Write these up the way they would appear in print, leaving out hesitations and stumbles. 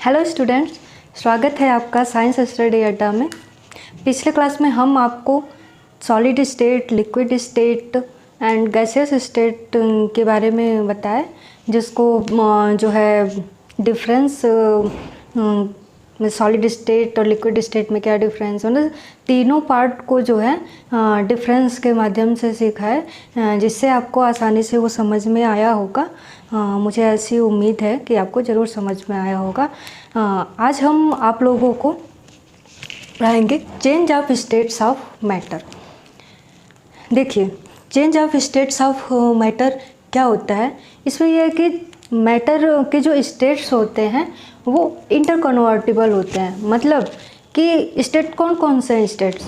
Hello students, स्वागत है आपका साइंस स्टडी अड्डा में। पिछले क्लास में हम आपको solid state, liquid state and gaseous state के बारे में बताए, जिसको जो है डिफरेंस सॉलिड स्टेट और लिक्विड स्टेट में क्या डिफरेंस, मतलब तीनों पार्ट को जो है डिफरेंस के माध्यम से सीखा है, जिससे आपको आसानी से वो समझ में आया होगा। मुझे ऐसी उम्मीद है कि आपको ज़रूर समझ में आया होगा। आज हम आप लोगों को पढ़ाएंगे change of states of matter. देखिए, change of states of matter क्या होता है। इसमें यह है कि मैटर के जो स्टेट्स होते हैं वो इंटरकन्वर्टिबल होते हैं। मतलब कि स्टेट कौन कौन से हैं states?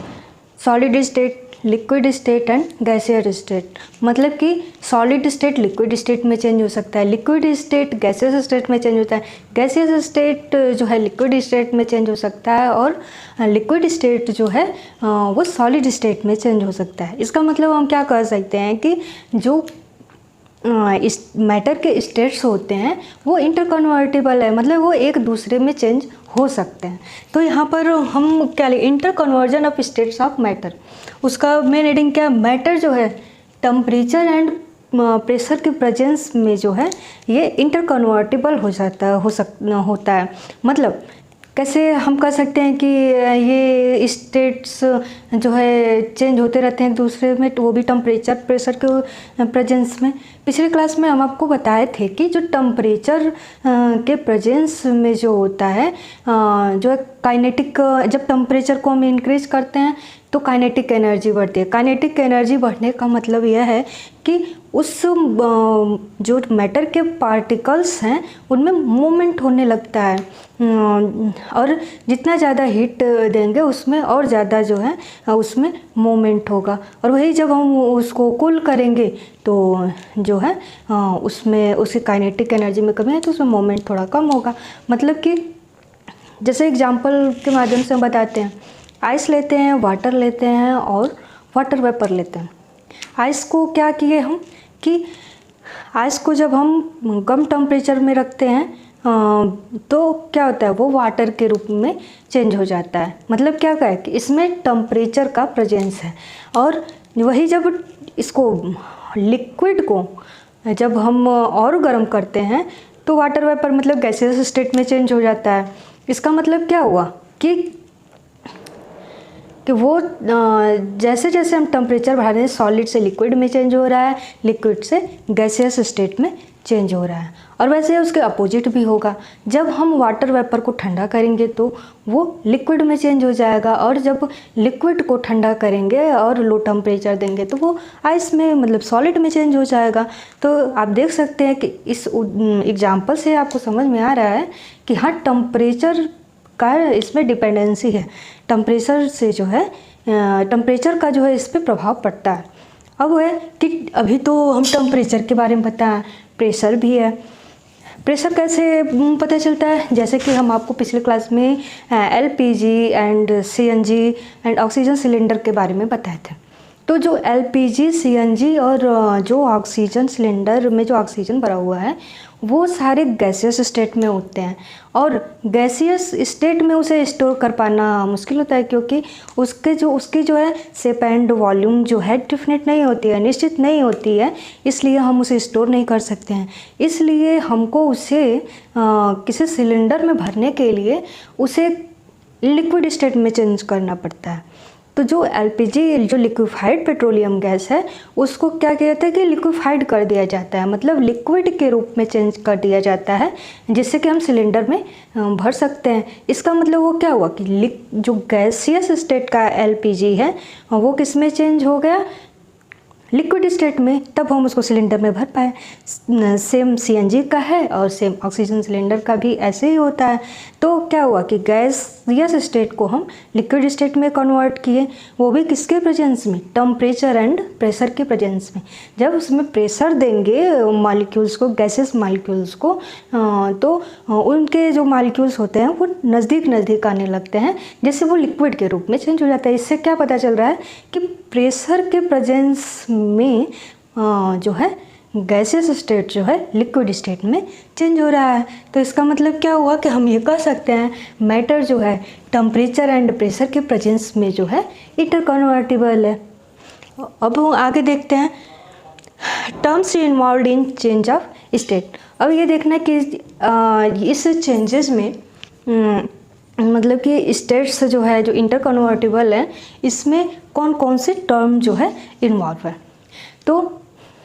Solid state, liquid state and gaseous state. मतलब कि सॉलिड स्टेट लिक्विड स्टेट में चेंज हो सकता है, लिक्विड स्टेट गैसियस स्टेट में चेंज होता है, गैसियस स्टेट जो है लिक्विड स्टेट में चेंज हो सकता है, और लिक्विड स्टेट जो है वो सॉलिड स्टेट में चेंज हो सकता है। इसका मतलब हम क्या कह सकते हैं कि जो इस मैटर के स्टेट्स होते हैं वो इंटरकन्वर्टिबल है, मतलब वो एक दूसरे में चेंज हो सकते हैं। तो यहाँ पर हम क्या ले, inter conversion of states of matter, उसका मेन रीडिंग क्या? मैटर जो है टेम्परेचर एंड प्रेशर के प्रेजेंस में जो है ये इंटरकन्वर्टिबल हो जाता है, होता है। मतलब कैसे हम कह सकते हैं कि ये स्टेट्स जो है चेंज होते रहते हैं एक दूसरे में, तो वो भी टेम्परेचर प्रेशर के प्रेजेंस में। पिछले क्लास में हम आपको बताए थे कि जो टेम्परेचर के प्रेजेंस में जो होता है जो है काइनेटिक, जब टेम्परेचर को हम इंक्रीज करते हैं तो काइनेटिक एनर्जी बढ़ती है। काइनेटिक एनर्जी बढ़ने का मतलब यह है कि उस जो मैटर के पार्टिकल्स हैं उनमें मूवमेंट होने लगता है, और जितना ज़्यादा हीट देंगे उसमें और ज़्यादा जो है उसमें मूवमेंट होगा। और वही जब हम उसको कूल करेंगे तो जो है उसमें उसकी काइनेटिक एनर्जी में कमी है, तो उसमें मूवमेंट थोड़ा कम होगा। मतलब कि जैसे एग्जांपल के माध्यम से हम बताते हैं, आइस लेते हैं, वाटर लेते हैं और वाटर वेपर लेते हैं। आइस को क्या किए हम कि आइस को जब हम कम टेम्परेचर में रखते हैं तो क्या होता है, वो वाटर के रूप में चेंज हो जाता है। मतलब क्या है कि इसमें टेम्परेचर का प्रेजेंस है। और वही जब इसको लिक्विड को जब हम और गर्म करते हैं तो वाटर वेपर मतलब गैसियस स्टेट में चेंज हो जाता है। इसका मतलब क्या हुआ कि वो जैसे जैसे हम टेम्परेचर बढ़ा रहे हैं, सॉलिड से लिक्विड में चेंज हो रहा है, लिक्विड से गैसियस स्टेट में चेंज हो रहा है। और वैसे उसके अपोजिट भी होगा। जब हम वाटर वेपर को ठंडा करेंगे तो वो लिक्विड में चेंज हो जाएगा, और जब लिक्विड को ठंडा करेंगे और लो टेम्परेचर देंगे तो वो आइस में मतलब सॉलिड में चेंज हो जाएगा। तो आप देख सकते हैं कि इस एग्जाम्पल से आपको समझ में आ रहा है कि हाँ, टेम्परेचर का इसमें डिपेंडेंसी है। टेम्परेचर से जो है टेम्परेचर का जो है इस पर प्रभाव पड़ता है। अब वो है कि अभी तो हम टेम्परेचर के बारे में बताएं, प्रेशर भी है। प्रेशर कैसे पता चलता है? जैसे कि हम आपको पिछले क्लास में LPG and CNG and oxygen cylinder के बारे में बताए थे। तो जो एलपीजी, सीएनजी और जो ऑक्सीजन सिलेंडर में जो ऑक्सीजन भरा हुआ है वो सारे गैसियस स्टेट में होते हैं, और गैसियस स्टेट में उसे स्टोर कर पाना मुश्किल होता है, क्योंकि उसकी जो है शेप एंड वॉल्यूम जो है डिफिनेट नहीं होती है, निश्चित नहीं होती है, इसलिए हम उसे स्टोर नहीं कर सकते हैं। इसलिए हमको उसे किसी सिलेंडर में भरने के लिए उसे लिक्विड स्टेट में चेंज करना पड़ता है। तो जो एलपीजी, जो लिक्विफाइड पेट्रोलियम गैस है, उसको क्या किया जाता है कि लिक्विफाइड कर दिया जाता है, मतलब लिक्विड के रूप में चेंज कर दिया जाता है, जिससे कि हम सिलेंडर में भर सकते हैं। इसका मतलब वो क्या हुआ कि जो गैसियस स्टेट का एलपीजी है वो किस में चेंज हो गया? लिक्विड स्टेट में, तब हम उसको सिलेंडर में भर पाए। सेम सीएनजी का है और सेम ऑक्सीजन सिलेंडर का भी ऐसे ही होता है। तो क्या हुआ कि गैसियस स्टेट को हम लिक्विड स्टेट में कन्वर्ट किए, वो भी किसके प्रेजेंस में? टेम्परेचर एंड प्रेशर के प्रेजेंस में। जब उसमें प्रेशर देंगे मॉलिक्यूल्स को, गैसेस मॉलिक्यूल्स को, तो उनके जो मॉलिक्यूल्स होते हैं वो नज़दीक नज़दीक आने लगते हैं, जिससे वो लिक्विड के रूप में चेंज हो जाता है। इससे क्या पता चल रहा है कि प्रेशर के प्रेजेंस में जो है गैसियस स्टेट जो है लिक्विड स्टेट में चेंज हो रहा है। तो इसका मतलब क्या हुआ कि हम ये कह सकते हैं मैटर जो है टेम्परेचर एंड प्रेशर के प्रेजेंस में जो है इंटरकन्वर्टिबल है। अब हम आगे देखते हैं terms involve in change of state. अब ये देखना कि इस चेंजेस में मतलब कि स्टेट्स जो है जो इंटरकन्वर्टिबल है इसमें कौन कौन से टर्म जो है इन्वॉल्व है। तो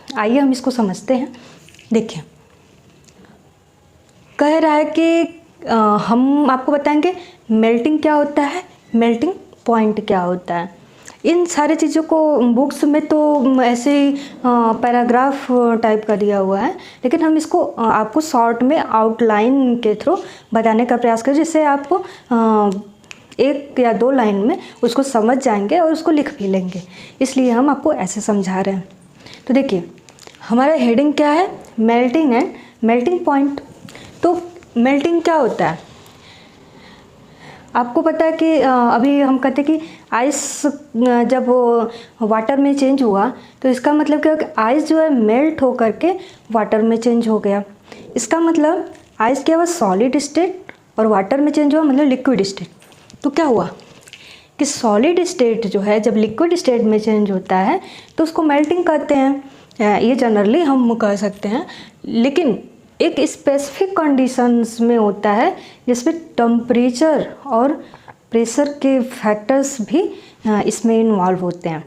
आइए हम इसको समझते हैं। देखिए कह रहा है कि हम आपको बताएंगे मेल्टिंग क्या होता है, मेल्टिंग पॉइंट क्या होता है। इन सारी चीज़ों को बुक्स में तो ऐसे ही पैराग्राफ टाइप का दिया हुआ है, लेकिन हम इसको आपको शॉर्ट में आउटलाइन के थ्रू बताने का प्रयास करें, जिससे आपको एक या दो लाइन में उसको समझ जाएंगे और उसको लिख भी लेंगे। इसलिए हम आपको ऐसे समझा रहे हैं। तो देखिए हमारा हेडिंग क्या है, मेल्टिंग एंड मेल्टिंग पॉइंट। तो मेल्टिंग क्या होता है, आपको पता है कि अभी हम कहते हैं कि आइस जब वाटर में चेंज हुआ तो इसका मतलब क्या है कि आइस जो है मेल्ट हो करके वाटर में चेंज हो गया। इसका मतलब आइस क्या हुआ सॉलिड स्टेट और वाटर में चेंज हुआ मतलब लिक्विड स्टेट। तो क्या हुआ कि सॉलिड स्टेट जो है जब लिक्विड स्टेट में चेंज होता है तो उसको मेल्टिंग कहते हैं, ये जनरली हम कह सकते हैं। लेकिन एक स्पेसिफिक कंडीशंस में होता है जिसमें टेम्परेचर और प्रेशर के फैक्टर्स भी इसमें इन्वॉल्व होते हैं।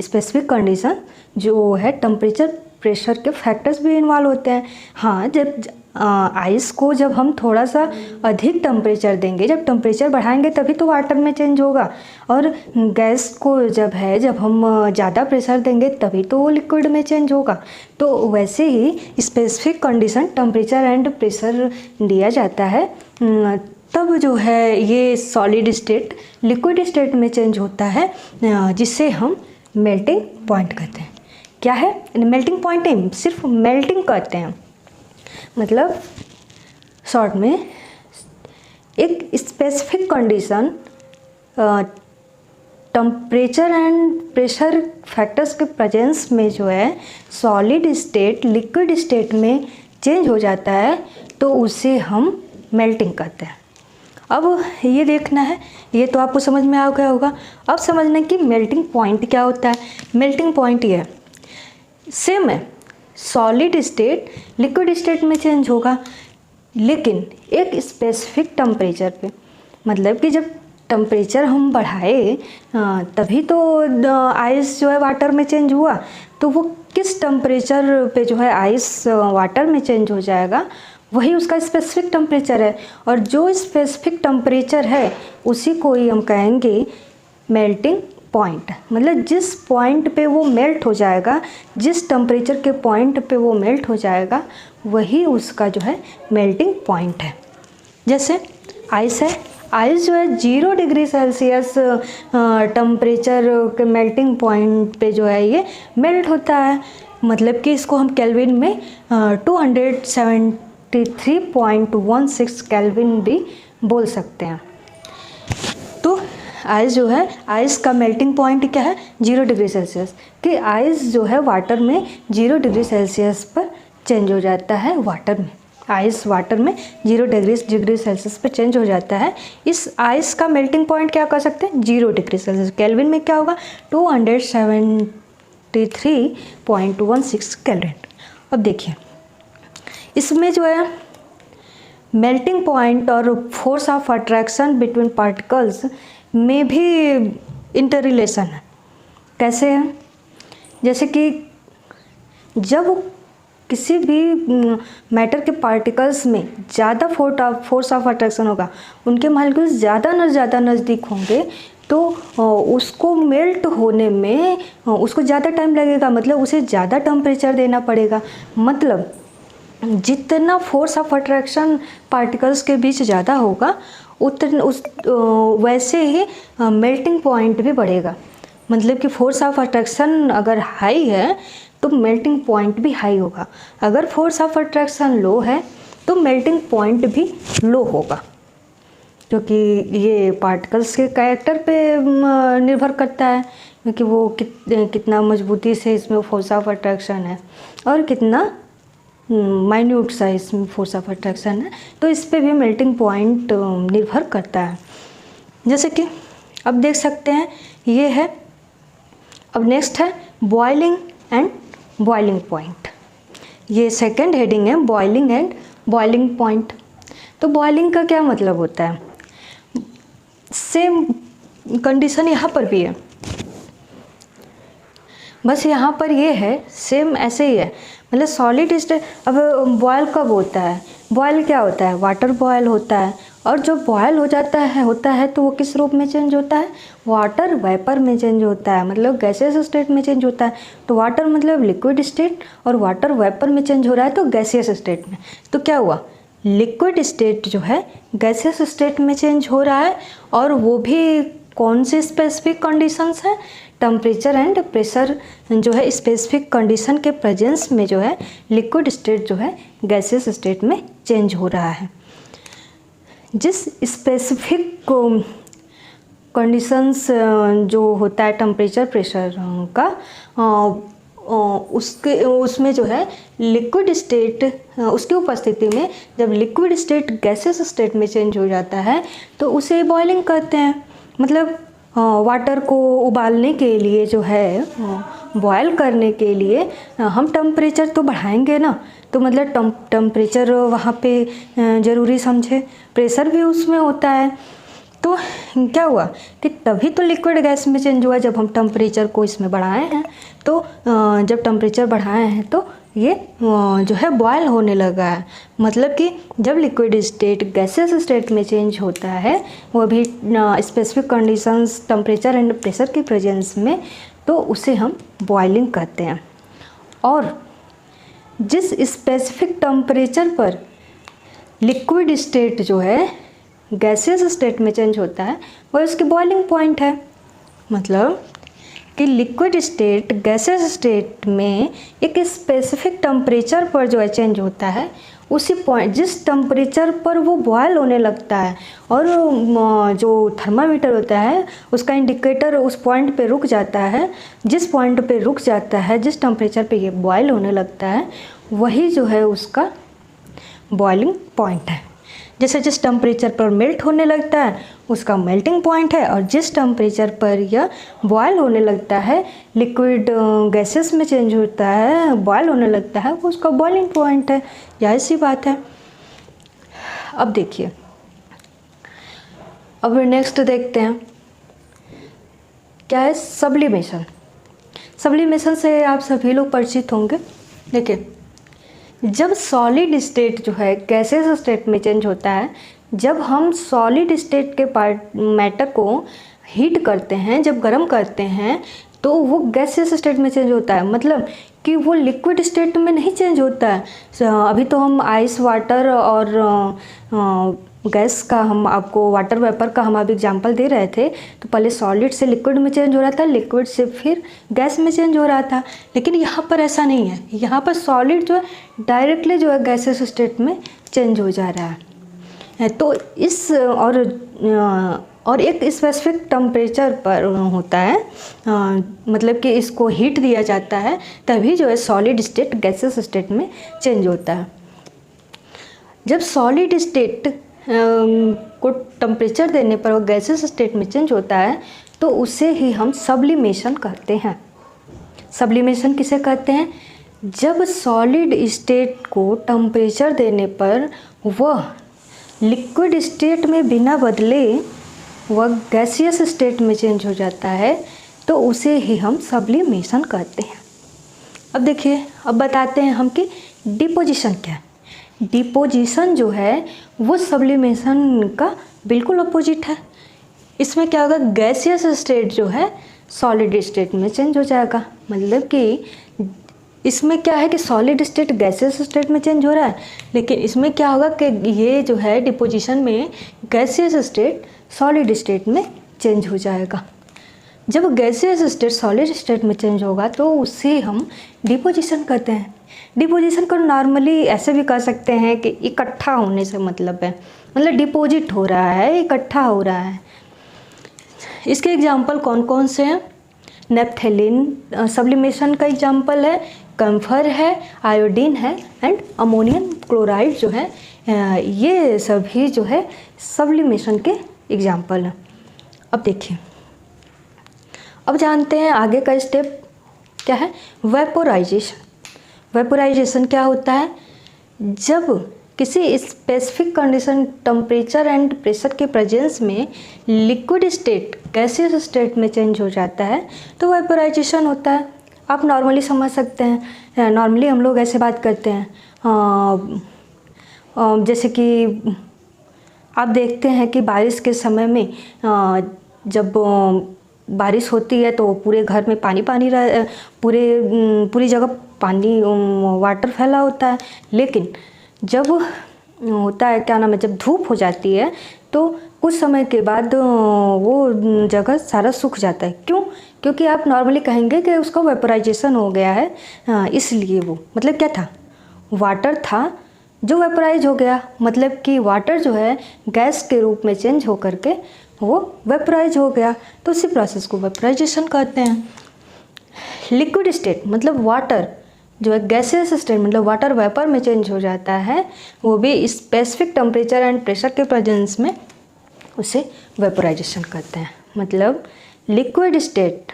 स्पेसिफिक कंडीशन जो है टेम्परेचर प्रेशर के फैक्टर्स भी इन्वॉल्व होते हैं। हाँ, जब आइस को जब हम थोड़ा सा अधिक टेम्परेचर देंगे, जब टेम्परेचर बढ़ाएंगे तभी तो वाटर में चेंज होगा, और गैस को जब हम ज़्यादा प्रेशर देंगे तभी तो वो लिक्विड में चेंज होगा। तो वैसे ही specific condition temperature and pressure दिया जाता है, तब जो है ये सॉलिड स्टेट लिक्विड स्टेट में चेंज होता है, जिससे हम मेल्टिंग पॉइंट कहते हैं। क्या है मेल्टिंग पॉइंट नहीं, सिर्फ मेल्टिंग कहते हैं। मतलब शॉर्ट में एक specific condition temperature and pressure factors के प्रेजेंस में जो है सॉलिड स्टेट लिक्विड स्टेट में चेंज हो जाता है, तो उसे हम मेल्टिंग कहते हैं। अब ये देखना है, ये तो आपको समझ में आ गया होगा। अब समझना कि मेल्टिंग पॉइंट क्या होता है। मेल्टिंग पॉइंट ये सेम है, सॉलिड स्टेट लिक्विड स्टेट में चेंज होगा, लेकिन एक स्पेसिफिक टेम्परेचर पे। मतलब कि जब टेम्परेचर हम बढ़ाए तभी तो आइस जो है वाटर में चेंज हुआ। तो वो किस टेम्परेचर पे जो है आइस वाटर में चेंज हो जाएगा, वही उसका स्पेसिफिक टेम्परेचर है। और जो स्पेसिफिक टेम्परेचर है उसी को ही हम कहेंगे मेल्टिंग पॉइंट। मतलब जिस पॉइंट पे वो मेल्ट हो जाएगा, जिस टेम्परेचर के पॉइंट पे वो मेल्ट हो जाएगा, वही उसका जो है मेल्टिंग पॉइंट है। जैसे आइस है, आइस जो है 0 डिग्री सेल्सियस टेम्परेचर के मेल्टिंग पॉइंट पे जो है ये मेल्ट होता है। मतलब कि इसको हम केल्विन में 273.16 केल्विन भी बोल सकते हैं। तो आइस जो है, आइस का मेल्टिंग पॉइंट क्या है 0 डिग्री सेल्सियस, कि आइस जो है वाटर में 0 डिग्री सेल्सियस पर चेंज हो जाता है। वाटर में आइस वाटर में 0 डिग्री सेल्सियस पर चेंज हो जाता है। इस आइस का मेल्टिंग पॉइंट क्या कर सकते हैं 0 डिग्री सेल्सियस। केल्विन में क्या होगा 273.16 केल्विन। अब देखिए इसमें जो है मेल्टिंग पॉइंट और force of attraction between particles में भी इंटर रिलेशन है। कैसे है, जैसे कि जब किसी भी मैटर के पार्टिकल्स में ज़्यादा फोर्स ऑफ अट्रैक्शन होगा, उनके मॉलिक्यूल्स ज़्यादा नज़दीक होंगे, तो उसको मेल्ट होने में उसको ज़्यादा टाइम लगेगा। मतलब उसे ज़्यादा टेम्परेचर देना पड़ेगा। मतलब जितना फोर्स ऑफ अट्रैक्शन पार्टिकल्स के बीच ज़्यादा होगा वैसे ही मेल्टिंग पॉइंट भी बढ़ेगा। मतलब कि फोर्स ऑफ अट्रैक्शन अगर हाई है तो मेल्टिंग पॉइंट भी हाई होगा। अगर फोर्स ऑफ अट्रैक्शन लो है तो मेल्टिंग पॉइंट भी लो होगा, क्योंकि ये पार्टिकल्स के कैरेक्टर पे निर्भर करता है। कि वो कितना मजबूती से इसमें फोर्स ऑफ अट्रैक्शन है और कितना माइन्यूट सा इसमें फोर्स ऑफ अट्रैक्शन है। तो इस पे भी मेल्टिंग पॉइंट निर्भर करता है। जैसे कि अब देख सकते हैं ये है। अब नेक्स्ट है बॉइलिंग एंड बॉइलिंग पॉइंट। ये सेकंड हेडिंग है, बॉइलिंग एंड बॉइलिंग पॉइंट। तो बॉइलिंग का क्या मतलब होता है? सेम कंडीशन यहाँ पर भी है, बस यहाँ पर ये है सेम ऐसे ही है। मतलब सॉलिड स्टेट। अब बॉयल कब होता है? बॉयल क्या होता है? वाटर बॉयल होता है। और जो बॉयल हो जाता है तो वो किस रूप में चेंज होता है? वाटर वेपर में चेंज होता है, मतलब गैसियस स्टेट में चेंज होता है। तो वाटर मतलब लिक्विड स्टेट और वाटर वेपर में चेंज हो रहा है तो गैसियस स्टेट में। तो क्या हुआ? लिक्विड स्टेट जो है गैसियस स्टेट में चेंज हो रहा है, और वो भी कौन सी स्पेसिफिक कंडीशंस हैं? टेम्परेचर एंड प्रेशर जो है स्पेसिफिक कंडीशन के प्रेजेंस में जो है लिक्विड स्टेट जो है गैसियस स्टेट में चेंज हो रहा है। जिस स्पेसिफिक कंडीशंस जो होता है टेम्परेचर प्रेशर का उसमें जो है लिक्विड स्टेट उसकी उपस्थिति में जब लिक्विड स्टेट गैसियस स्टेट में चेंज हो जाता है तो उसे बॉइलिंग कहते हैं। मतलब वाटर को उबालने के लिए जो है बॉयल करने के लिए हम टेम्परेचर तो बढ़ाएंगे ना, तो मतलब टेम्परेचर वहाँ पे ज़रूरी समझे, प्रेशर भी उसमें होता है। तो क्या हुआ कि तभी तो लिक्विड गैस में चेंज हुआ जब हम टेम्परेचर को इसमें बढ़ाए हैं। तो जब टेम्परेचर बढ़ाए हैं तो ये जो है बॉयल होने लगा है। मतलब कि जब लिक्विड स्टेट गैसियस स्टेट में चेंज होता है वो भी specific conditions temperature and pressure की प्रेजेंस में, तो उसे हम बॉइलिंग कहते हैं। और जिस स्पेसिफिक टेम्परेचर पर लिक्विड स्टेट जो है गैसियस स्टेट में चेंज होता है वो इसकी बॉइलिंग पॉइंट है। मतलब कि लिक्विड स्टेट गैसियस स्टेट में एक स्पेसिफिक टेम्परेचर पर जो है चेंज होता है, उसी पॉइंट जिस टेम्परेचर पर वो बॉयल होने लगता है और जो थर्मामीटर होता है उसका इंडिकेटर उस पॉइंट पे रुक जाता है। जिस पॉइंट पे रुक जाता है, जिस टेम्परेचर पे ये बॉयल होने लगता है, वही जो है उसका बॉइलिंग पॉइंट है। जैसे जिस टेम्परेचर पर मेल्ट होने लगता है उसका मेल्टिंग पॉइंट है, और जिस टेम्परेचर पर यह बॉयल होने लगता है, लिक्विड गैसेस में चेंज होता है, बॉयल होने लगता है, वो उसका बॉइलिंग पॉइंट है। यही सी बात है। अब देखिए, अब नेक्स्ट देखते हैं क्या है सब्लिमेशन। सब्लिमेशन से आप सभी लोग परिचित होंगे। देखिए, जब सॉलिड स्टेट जो है गैसियस स्टेट में चेंज होता है, जब हम सॉलिड स्टेट के मैटर को हीट करते हैं, जब गर्म करते हैं, तो वो गैसियस स्टेट में चेंज होता है। मतलब कि वो लिक्विड स्टेट में नहीं चेंज होता है। अभी तो हम आइस वाटर और गैस का हम आपको वाटर वेपर का हम अभी एग्जांपल दे रहे थे। तो पहले सॉलिड से लिक्विड में चेंज हो रहा था, लिक्विड से फिर गैस में चेंज हो रहा था। लेकिन यहाँ पर ऐसा नहीं है। यहाँ पर सॉलिड जो है डायरेक्टली जो है गैसियस स्टेट में चेंज हो जा रहा है। तो इस और एक स्पेसिफिक टेम्परेचर पर होता है, मतलब कि इसको हीट दिया जाता है तभी जो है सॉलिड स्टेट गैसियस स्टेट में चेंज होता है। जब सॉलिड स्टेट को टेम्परेचर देने पर वो गैसियस स्टेट में चेंज होता है तो उसे ही हम सब्लिमेशन कहते हैं। सब्लिमेशन किसे कहते हैं? जब सॉलिड स्टेट को टेम्परेचर देने पर वह लिक्विड स्टेट में बिना बदले वह गैसियस स्टेट में चेंज हो जाता है तो उसे ही हम सब्लिमेशन कहते हैं। अब देखिए, अब बताते हैं हम कि डिपोजिशन क्या है। डिपोजिशन जो है वो सब्लिमेशन का बिल्कुल अपोजिट है। इसमें क्या होगा, गैसियस स्टेट जो है सॉलिड स्टेट में चेंज हो जाएगा। मतलब कि इसमें क्या है कि सॉलिड स्टेट गैसियस स्टेट में चेंज हो रहा है, लेकिन इसमें क्या होगा कि ये जो है डिपोजिशन में गैसियस स्टेट सॉलिड स्टेट में चेंज हो जाएगा। जब गैसियस स्टेट सॉलिड स्टेट में चेंज होगा तो उसे हम डिपोजिशन कहते हैं। डिपोजिशन को नॉर्मली ऐसे भी कह सकते हैं कि इकट्ठा होने से मतलब है, मतलब डिपॉजिट हो रहा है, इकट्ठा हो रहा है। इसके एग्जाम्पल कौन कौन से हैं? नेप्थेलिन सब्लिमेशन का एग्जाम्पल है, कैम्फर है, आयोडीन है एंड अमोनियम क्लोराइड जो है, ये सभी जो है सब्लिमेशन के एग्जाम्पल हैं। अब देखिए, अब जानते हैं आगे का स्टेप क्या है, वेपोराइजेशन। वेपोराइजेशन क्या होता है, जब किसी specific condition temperature and pressure के प्रेजेंस में लिक्विड स्टेट गैसियस स्टेट में चेंज हो जाता है तो वेपोराइजेशन होता है। आप नॉर्मली समझ सकते हैं, नॉर्मली हम लोग ऐसे बात करते हैं, जैसे कि आप देखते हैं कि बारिश के समय में जब बारिश होती है तो पूरे घर में पानी पानी पूरी जगह पानी वाटर फैला होता है, लेकिन जब होता है क्या नाम है, जब धूप हो जाती है तो कुछ समय के बाद वो जगह सारा सूख जाता है। क्यों? क्योंकि आप नॉर्मली कहेंगे कि उसका वेपोराइजेशन हो गया है, इसलिए वो मतलब क्या था, वाटर था जो वेपोराइज हो गया, मतलब कि वाटर जो है गैस के रूप में चेंज हो करके वो वेपोराइज हो गया, तो उसी प्रोसेस को वेपोराइजेशन कहते हैं। लिक्विड स्टेट मतलब वाटर जो है गैसियस स्टेट मतलब वाटर वेपर में चेंज हो जाता है, वो भी स्पेसिफिक टेम्परेचर एंड प्रेशर के प्रेजेंस में उसे वेपोराइजेशन कहते हैं। मतलब liquid state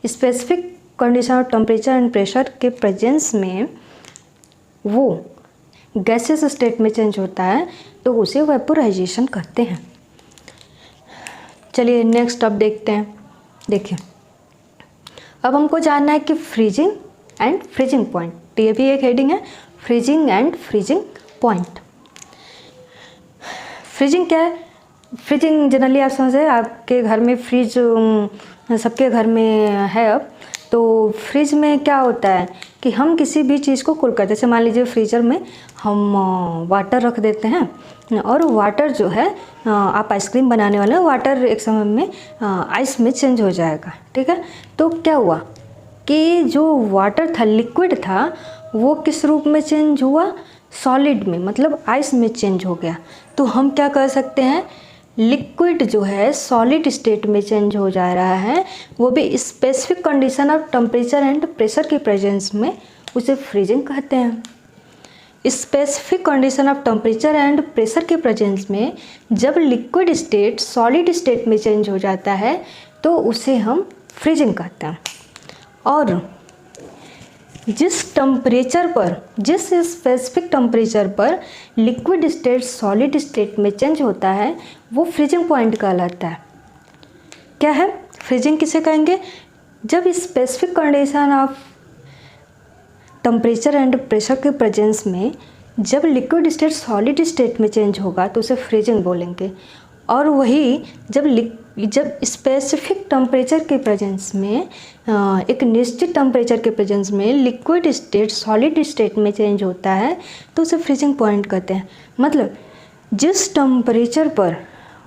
specific condition of temperature and pressure के प्रेजेंस में वो गैसियस स्टेट में चेंज होता है तो उसे वेपोराइजेशन कहते हैं। चलिए नेक्स्ट अब देखते हैं। देखिए, अब हमको जानना है कि फ्रीजिंग एंड फ्रीजिंग पॉइंट, तो ये भी एक हेडिंग है, freezing and freezing point. Freezing क्या है? फ्रीजिंग जनरली आप समझे, आपके घर में फ्रिज सबके घर में है अब, तो फ्रिज में क्या होता है कि हम किसी भी चीज़ को कूल करते हैं। जैसे मान लीजिए फ्रीजर में हम वाटर रख देते हैं और वाटर जो है, आप आइसक्रीम बनाने वाले हैं, वाटर एक समय में आइस में चेंज हो जाएगा, ठीक है। तो क्या हुआ कि जो वाटर था, लिक्विड था, वो किस रूप में चेंज हुआ, सॉलिड में, मतलब आइस में चेंज हो गया। तो हम क्या कर सकते हैं, लिक्विड जो है सॉलिड स्टेट में चेंज हो जा रहा है, वो भी specific condition of temperature and pressure के प्रेजेंस में, उसे फ्रीजिंग कहते हैं। Specific condition of temperature and pressure के प्रेजेंस में जब लिक्विड स्टेट सॉलिड स्टेट में चेंज हो जाता है तो उसे हम फ्रीजिंग कहते हैं। और जिस टेम्परेचर पर, जिस स्पेसिफिक टेम्परेचर पर लिक्विड स्टेट सॉलिड स्टेट में चेंज होता है वो फ्रीजिंग पॉइंट कहलाता है। क्या है फ्रीजिंग, किसे कहेंगे, जब specific condition of temperature and pressure के प्रेजेंस में जब लिक्विड स्टेट सॉलिड स्टेट में चेंज होगा तो उसे फ्रीजिंग बोलेंगे। और वही जब स्पेसिफिक टेम्परेचर के प्रेजेंस में, एक निश्चित टेम्परेचर के प्रेजेंस में लिक्विड स्टेट सॉलिड स्टेट में चेंज होता है तो उसे फ्रीजिंग पॉइंट कहते हैं। मतलब जिस टेम्परेचर पर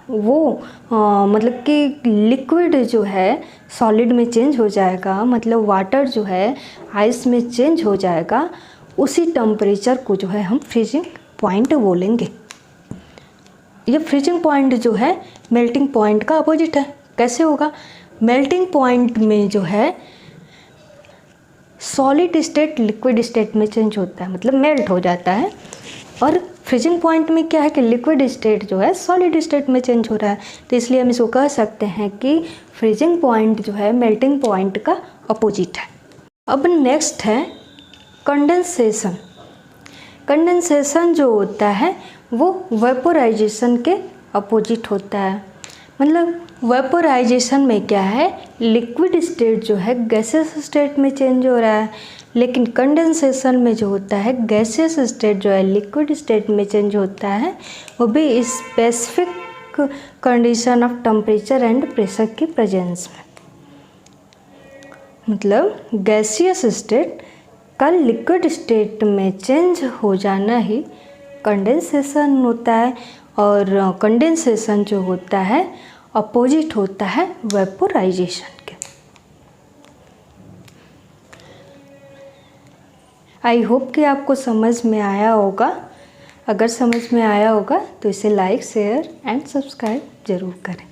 वो मतलब कि लिक्विड जो है सॉलिड में चेंज हो जाएगा, मतलब वाटर जो है आइस में चेंज हो जाएगा, उसी टेम्परेचर को जो है हम फ्रीजिंग पॉइंट बोलेंगे। ये फ्रीजिंग पॉइंट जो है मेल्टिंग पॉइंट का अपोजिट है। कैसे होगा, मेल्टिंग पॉइंट में जो है सॉलिड स्टेट लिक्विड स्टेट में चेंज होता है, मतलब मेल्ट हो जाता है। और फ्रीजिंग पॉइंट में क्या है कि लिक्विड स्टेट जो है सॉलिड स्टेट में चेंज हो रहा है, तो इसलिए हम इसको कह सकते हैं कि फ्रीजिंग पॉइंट जो है मेल्टिंग पॉइंट का अपोजिट है। अब नेक्स्ट है कंडेंसेशन। कंडेंसेशन जो होता है वो वेपोराइजेशन के अपोजिट होता है। मतलब वेपोराइजेशन में क्या है, लिक्विड स्टेट जो है गैसियस स्टेट में चेंज हो रहा है, लेकिन कंडेंसेशन में जो होता है गैसियस स्टेट जो है लिक्विड स्टेट में चेंज होता है, वो भी specific condition of temperature and pressure के प्रेजेंस में। मतलब गैसियस स्टेट का लिक्विड स्टेट में चेंज हो जाना ही कंडेंसेशन होता है, और कंडेंसेशन जो होता है अपोजिट होता है वेपोराइजेशन के। आई होप कि आपको समझ में आया होगा। अगर समझ में आया होगा तो इसे लाइक शेयर एंड सब्सक्राइब ज़रूर करें।